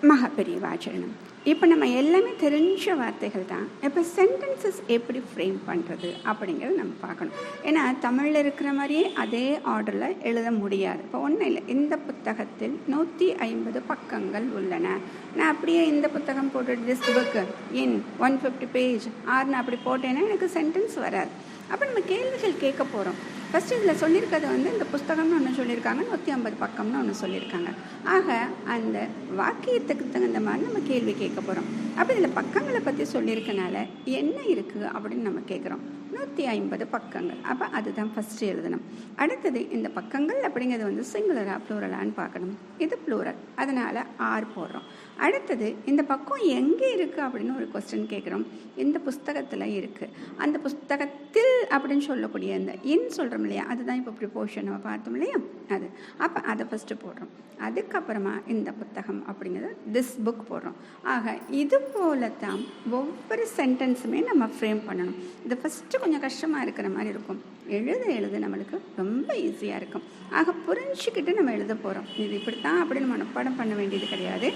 மகாபெரிவாச்சரணம். இப்போ நம்ம எல்லாமே தெரிஞ்ச வார்த்தைகள் தான். இப்போ சென்டென்சஸ் எப்படி ஃப்ரேம் பண்ணுறது அப்படிங்கிறத நம்ம பார்க்கணும். ஏன்னா தமிழில் இருக்கிற மாதிரியே அதே ஆர்டரில் எழுத முடியாது. இப்போ ஒன்றும் இல்லை, இந்த புத்தகத்தில் 150 பக்கங்கள் உள்ளன. நான் அப்படியே இந்த புத்தகம் போட்டு திஸ் புக்கு இன் 150 பேஜ் ஆறுன்னு அப்படி போட்டேன்னா எனக்கு சென்டென்ஸ் வராது. அப்போ நம்ம கேள்விகள் கேட்க போகிறோம். ஃபஸ்ட்டு இதில் சொல்லியிருக்கிறது இந்த புஸ்தகம்னு ஒன்று சொல்லியிருக்காங்க, 150 பக்கம்னு ஒன்று சொல்லியிருக்காங்க. ஆக அந்த வாக்கியத்துக்கு தகுந்த மாதிரி நம்ம கேள்வி கேட்க போகிறோம். அப்போ இதில் பக்கங்களை பற்றி சொல்லியிருக்கனால என்ன இருக்குது அப்படின்னு நம்ம கேட்குறோம். 150 பக்கங்கள். அப்போ அதுதான் ஃபஸ்ட்டு எழுதணும். அடுத்தது இந்த பக்கங்கள் அப்படிங்கிறது சிங்குலரா ப்ளூரலான்னு பார்க்கணும். இது ப்ளூரல், அதனால் ஆர் போடுறோம். அடுத்தது இந்த பக்கம் எங்கே இருக்குது அப்படின்னு ஒரு கொஸ்டின் கேட்குறோம். இந்த புஸ்தகத்தில் இருக்குது. அந்த புஸ்தகத்தில் அப்படின்னு சொல்லக்கூடிய அந்த இன் சொல்கிறோம் இல்லையா, அதுதான் இப்போ ப்ரிப்போஷன் நம்ம பார்த்தோம் இல்லையா, அது. அப்போ அதை ஃபஸ்ட்டு போடுறோம். அதுக்கப்புறமா இந்த புத்தகம் அப்படிங்கிறது திஸ் புக் போடுறோம். ஆக இது போல தான் ஒவ்வொரு சென்டென்ஸுமே நம்ம ஃப்ரேம் பண்ணணும். இது ஃபஸ்ட்டு கொஞ்சம் கஷ்டமாக இருக்கிற மாதிரி இருக்கும். எழுத நம்மளுக்கு ரொம்ப ஈஸியாக இருக்கும். ஆக புரிஞ்சுக்கிட்டு நம்ம எழுத போகிறோம். இது இப்படித்தான் அப்படின்னு மனப்பாடம் பண்ண வேண்டியது கிடையாது.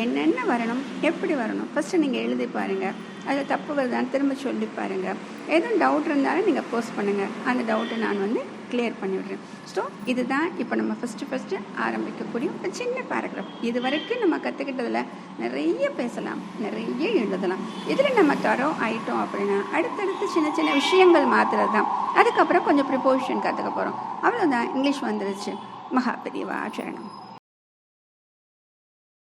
என்னென்ன வரணும், எப்படி வரணும், ஃபஸ்ட்டு நீங்கள் எழுதி பாருங்கள். அதில் தப்பு வருதான்னு திரும்ப சொல்லி பாருங்கள். எதுவும் டவுட் இருந்தாலும் நீங்கள் போஸ்ட் பண்ணுங்கள். அந்த டவுட்டை நான் கிளியர் பண்ணிவிடுறேன். ஸோ இதுதான் இப்போ நம்ம ஃபஸ்ட்டு ஆரம்பிக்கக்கூடிய ஒரு சின்ன பேராகிராஃப். இது வரைக்கும் நம்ம கற்றுக்கிட்டதில் நிறைய பேசலாம், நிறைய எழுதலாம். இதில் நம்ம தரோம் ஆயிட்டோம் அப்படின்னா அடுத்தடுத்து சின்ன சின்ன விஷயங்கள் மாற்றுறது தான். அதுக்கப்புறம் கொஞ்சம் ப்ரிப்போஷன் கற்றுக்க போகிறோம். அவ்வளோதான், இங்கிலீஷ் வந்துருச்சு. மகாபெரிவாச்சரணம்.